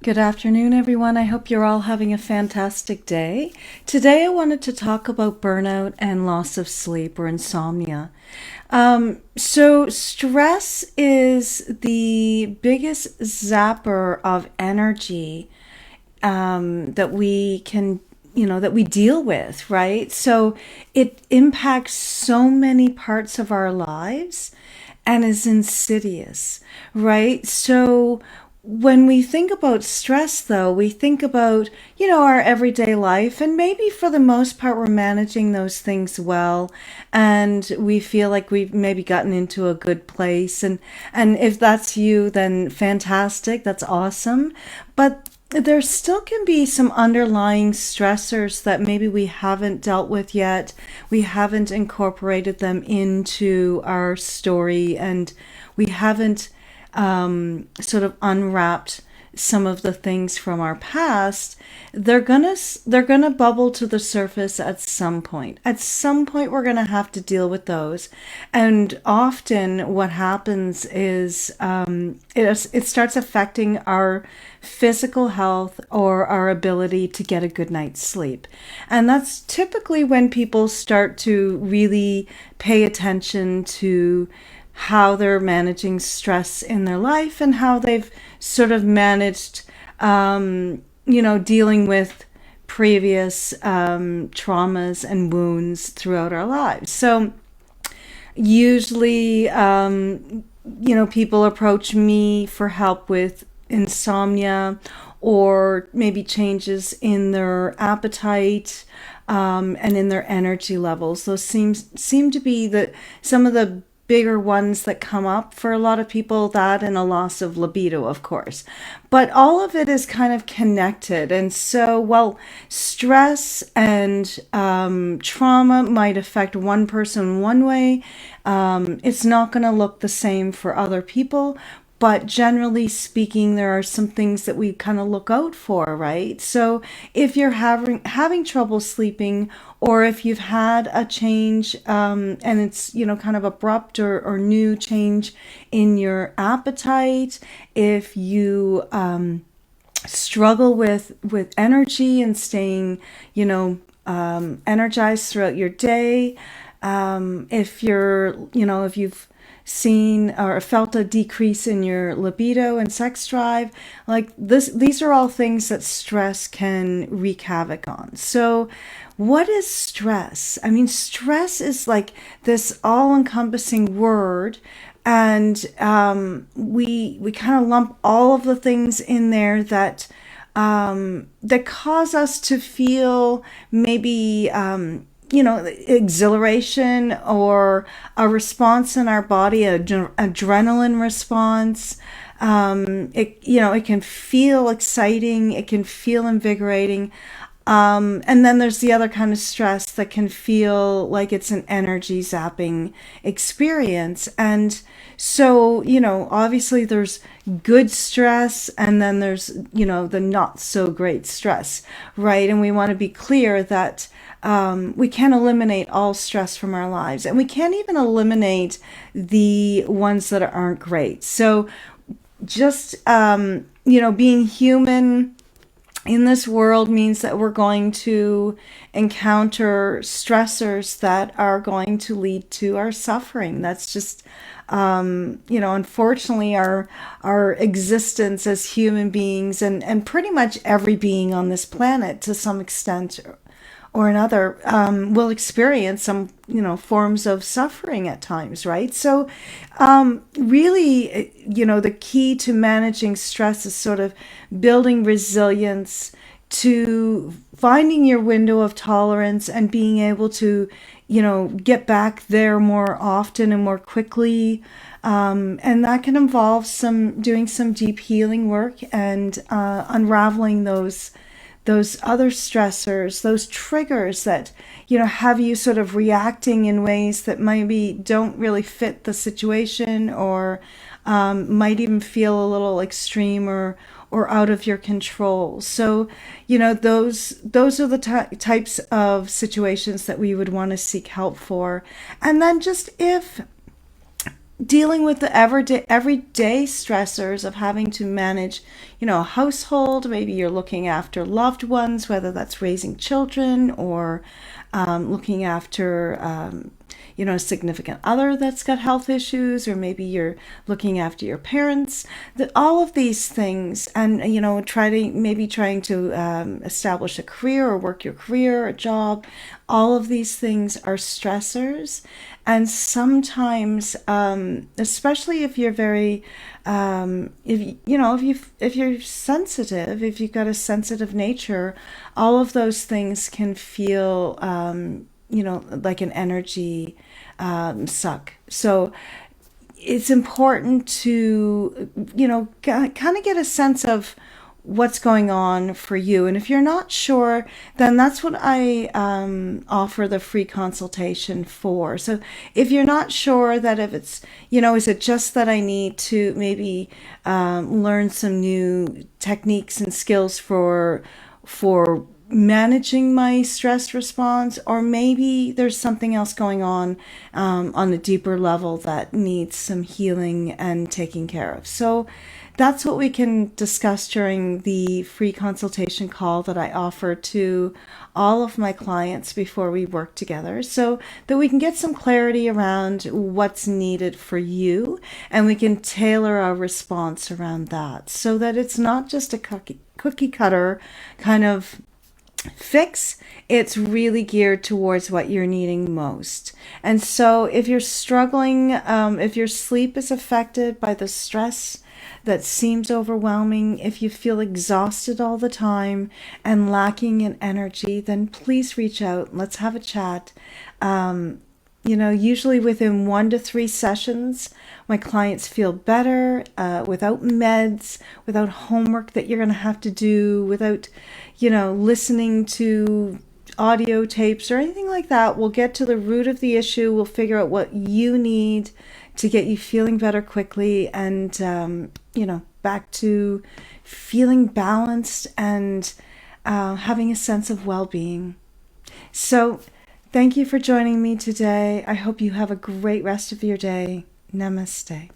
Good afternoon, everyone. I hope you're all having a fantastic day. Today, I wanted to talk about burnout and loss of sleep or insomnia. So, stress is the biggest zapper of energy that we can that we deal with, right? So it impacts so many parts of our lives and is insidious, right? So when we think about stress, though, we think about, our everyday life, and maybe for the most part, we're managing those things well, and we feel like we've maybe gotten into a good place. And if that's you, then fantastic, that's awesome. But there still can be some underlying stressors that maybe we haven't dealt with yet. We haven't incorporated them into our story, and we haven't sort of unwrapped some of the things from our past. They're gonna bubble to the surface at some point. At some point, we're gonna have to deal with those, and often what happens is it starts affecting our physical health or our ability to get a good night's sleep. And that's typically when people start to really pay attention to how they're managing stress in their life and how they've sort of managed, dealing with previous traumas and wounds throughout our lives. So usually, people approach me for help with insomnia or maybe changes in their appetite and in their energy levels. Those seem to be some of the bigger ones that come up for a lot of people, that and a loss of libido, of course. But all of it is kind of connected. And so, stress and trauma might affect one person one way. It's not going to look the same for other people. But generally speaking, there are some things that we kind of look out for, right? So if you're having trouble sleeping, or if you've had a change and it's kind of abrupt or new change in your appetite, if you struggle with energy and staying energized throughout your day, if you've seen or felt a decrease in your libido and sex drive, these are all things that stress can wreak havoc on. So what is stress? I mean, stress is like this all-encompassing word, and we kind of lump all of the things in there that cause us to feel maybe exhilaration or a response in our body, adrenaline response. It can feel exciting. It can feel invigorating. And then there's the other kind of stress that can feel like it's an energy zapping experience. And so, obviously there's good stress, and then there's, the not so great stress, right? And we want to be clear that we can't eliminate all stress from our lives, and we can't even eliminate the ones that aren't great. So just, being human in this world means that we're going to encounter stressors that are going to lead to our suffering. That's just, unfortunately, our existence as human beings, and pretty much every being on this planet to some extent or another will experience some forms of suffering at times, right? So really, the key to managing stress is sort of building resilience, to finding your window of tolerance and being able to get back there more often and more quickly. And that can involve doing some deep healing work and unraveling those other stressors, those triggers that, have you sort of reacting in ways that maybe don't really fit the situation, or might even feel a little extreme or out of your control. So, those are the types of situations that we would want to seek help for. And then just if dealing with the everyday stressors of having to manage, a household. Maybe you're looking after loved ones, whether that's raising children or looking after a significant other that's got health issues, or maybe you're looking after your parents. That all of these things, and trying to establish a career or work your career, a job. All of these things are stressors, and sometimes, especially if you're very, if you're sensitive, if you've got a sensitive nature, all of those things can feel like an energy suck. So it's important to, kind of get a sense of what's going on for you. And if you're not sure, then that's what I offer the free consultation for. So if you're not sure that if it's, is it just that I need to maybe learn some new techniques and skills for managing my stress response, or maybe there's something else going on a deeper level that needs some healing and taking care of. So that's what we can discuss during the free consultation call that I offer to all of my clients before we work together, so that we can get some clarity around what's needed for you, and we can tailor our response around that, so that it's not just a cookie cutter kind of fix. It's really geared towards what you're needing most. And so if you're struggling, if your sleep is affected by the stress that seems overwhelming, if you feel exhausted all the time and lacking in energy, then please reach out. Let's have a chat. Usually within 1 to 3 sessions, my clients feel better, without meds, without homework that you're going to have to do, without, listening to audio tapes or anything like that. We'll get to the root of the issue. We'll figure out what you need to get you feeling better quickly, and, back to feeling balanced and having a sense of well-being. So thank you for joining me today. I hope you have a great rest of your day. Namaste.